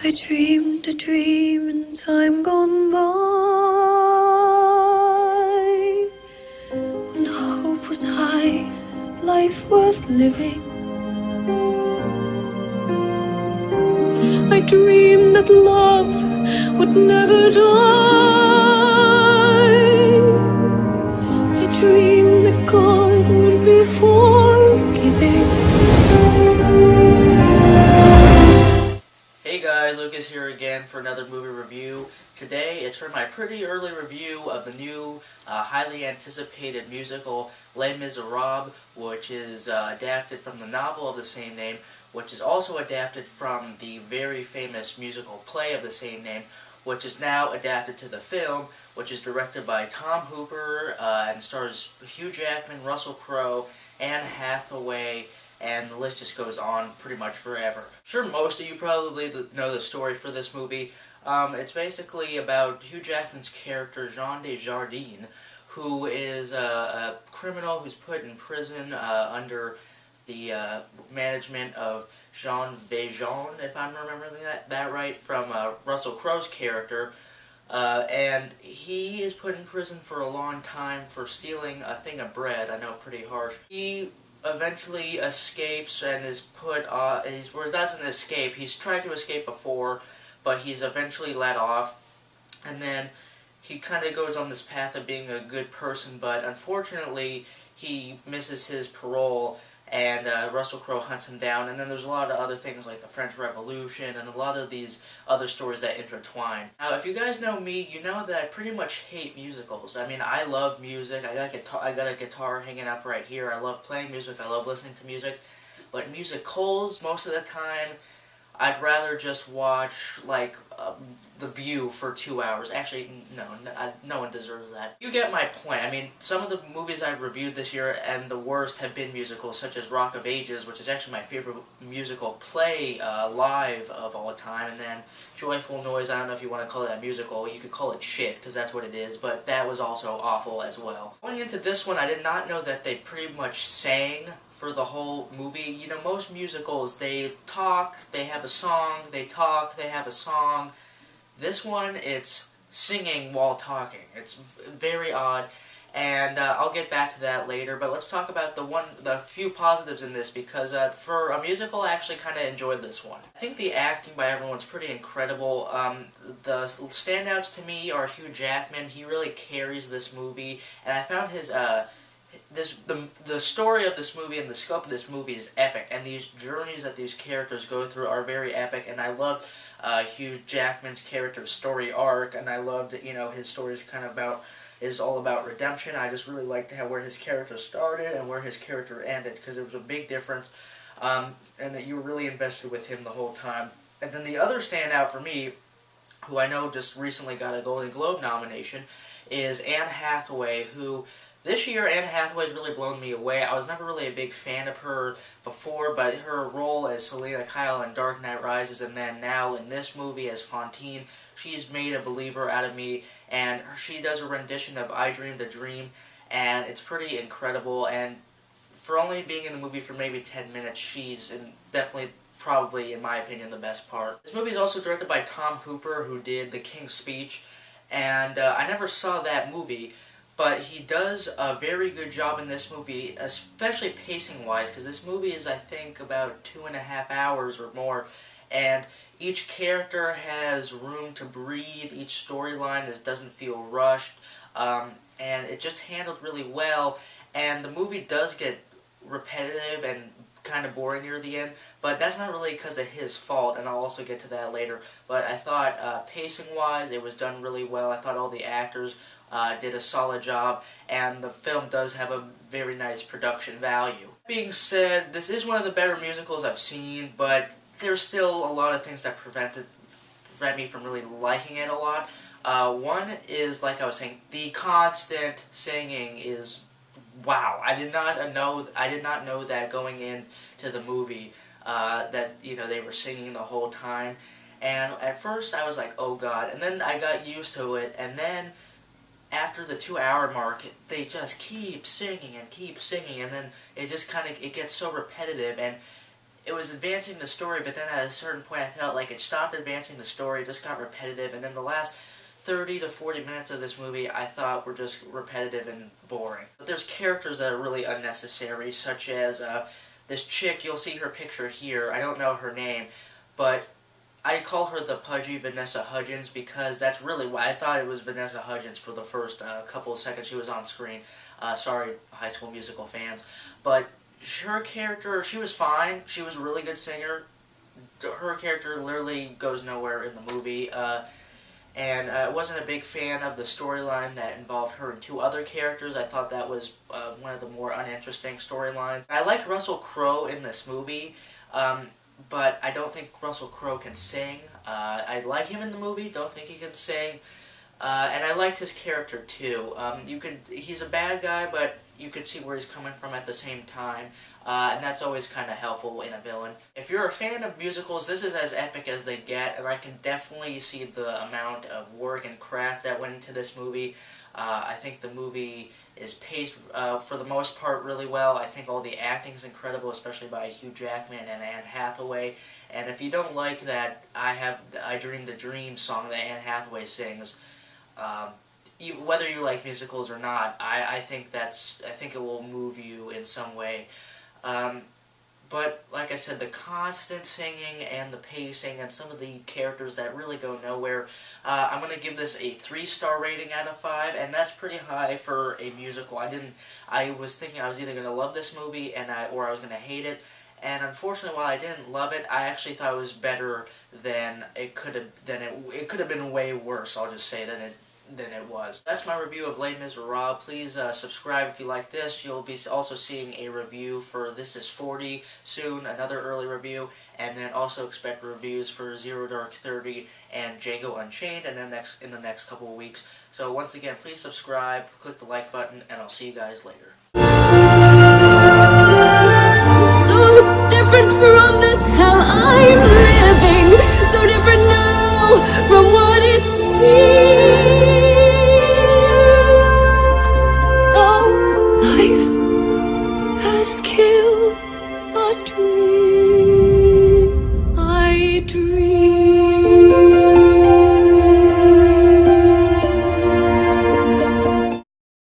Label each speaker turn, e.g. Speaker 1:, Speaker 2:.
Speaker 1: I dreamed a dream in time gone by, when hope was high, life worth living. I dreamed that love would never die. I dreamed that God would be forgiving.
Speaker 2: Hey guys, Lucas here again for another movie review. Today it's for my pretty early review of the new, highly anticipated musical Les Miserables, which is adapted from the novel of the same name, which is also adapted from the very famous musical play of the same name, which is now adapted to the film, which is directed by Tom Hooper and stars Hugh Jackman, Russell Crowe, Anne Hathaway, and the list just goes on pretty much forever. I'm sure most of you probably know the story for this movie. It's basically about Hugh Jackman's character, Jean Desjardins, who is a criminal who's put in prison under the management of Jean Valjean, if I'm remembering that right, from Russell Crowe's character. And he is put in prison for a long time for stealing a thing of bread. I know, pretty harsh. He eventually escapes and is put doesn't escape, he's tried to escape before, but he's eventually let off, and then he kind of goes on this path of being a good person, but unfortunately he misses his parole, and Russell Crowe hunts him down, and then there's a lot of other things like the French Revolution and a lot of these other stories that intertwine. Now, if you guys know me, you know that I pretty much hate musicals. I mean, I love music. I got a guitar hanging up right here. I love playing music. I love listening to music. But musicals, most of the time, I'd rather just watch, like, The View for 2 hours. Actually, no one deserves that. You get my point. I mean, some of the movies I've reviewed this year and the worst have been musicals, such as Rock of Ages, which is actually my favorite musical play live of all time, and then Joyful Noise. I don't know if you want to call it a musical. You could call it shit, because that's what it is, but that was also awful as well. Going into this one, I did not know that they pretty much sang for the whole movie. You know, most musicals, they talk, they have a song, they talk, they have a song. This one, it's singing while talking. It's very odd, and I'll get back to that later, but let's talk about the few positives in this, because for a musical, I actually kind of enjoyed this one. I think the acting by everyone's pretty incredible. The standouts to me are Hugh Jackman. He really carries this movie, and I found his the story of this movie and the scope of this movie is epic, and these journeys that these characters go through are very epic, and I loved Hugh Jackman's character's story arc, and I loved, you know, his story is all about redemption. I just really liked where his character started and where his character ended, because there was a big difference, and that you were really invested with him the whole time. And then the other standout for me, who I know just recently got a Golden Globe nomination, is Anne Hathaway, who this year, Anne Hathaway's really blown me away. I was never really a big fan of her before, but her role as Selena Kyle in Dark Knight Rises, and then now in this movie as Fantine, she's made a believer out of me, and she does a rendition of I Dreamed a Dream, and it's pretty incredible, and for only being in the movie for maybe 10 minutes, she's definitely, probably, in my opinion, the best part. This movie is also directed by Tom Hooper, who did The King's Speech, and I never saw that movie, but he does a very good job in this movie, especially pacing-wise, because this movie is, I think, about 2.5 hours or more, and each character has room to breathe, each storyline doesn't feel rushed, and it just handled really well, and the movie does get repetitive and kind of boring near the end, but that's not really because of his fault, and I'll also get to that later. But I thought pacing-wise, it was done really well. I thought all the actors did a solid job, and the film does have a very nice production value. That being said, this is one of the better musicals I've seen, but there's still a lot of things that prevent me from really liking it a lot. One is, like I was saying, the constant singing is wow. I did not know that going into the movie, that, you know, they were singing the whole time, and at first I was like, oh god, and then I got used to it, and then after the 2-hour mark, they just keep singing, and then it just it gets so repetitive, and it was advancing the story, but then at a certain point I felt like it stopped advancing the story, it just got repetitive, and then the last 30 to 40 minutes of this movie I thought were just repetitive and boring. But there's characters that are really unnecessary, such as this chick, you'll see her picture here, I don't know her name, but I call her the pudgy Vanessa Hudgens because that's really why I thought it was Vanessa Hudgens for the first couple of seconds she was on screen. Sorry, High School Musical fans. But her character, she was fine. She was a really good singer. Her character literally goes nowhere in the movie. And I wasn't a big fan of the storyline that involved her and two other characters. I thought that was one of the more uninteresting storylines. I like Russell Crowe in this movie. But I don't think Russell Crowe can sing. I like him in the movie, don't think he can sing. And I liked his character too. He's a bad guy, but you can see where he's coming from at the same time. And that's always kind of helpful in a villain. If you're a fan of musicals, this is as epic as they get, and I can definitely see the amount of work and craft that went into this movie. I think the movie is paced, for the most part, really well. I think all the acting is incredible, especially by Hugh Jackman and Anne Hathaway. And if you don't like that I Dreamed the Dream song that Anne Hathaway sings, whether you like musicals or not, I think it will move you in some way. But, like I said, the constant singing and the pacing and some of the characters that really go nowhere, I'm going to give this a 3-star rating out of 5, and that's pretty high for a musical. I was thinking I was either going to love this movie or I was going to hate it, and unfortunately, while I didn't love it, I actually thought it was better than it could have been way worse, I'll just say, than it was. That's my review of Les Miserables. Please subscribe if you like this. You'll be also seeing a review for This Is 40 soon, another early review, and then also expect reviews for Zero Dark 30 and Django Unchained in the next couple of weeks. So once again, please subscribe, click the like button, and I'll see you guys later.
Speaker 1: So different from this hell I'm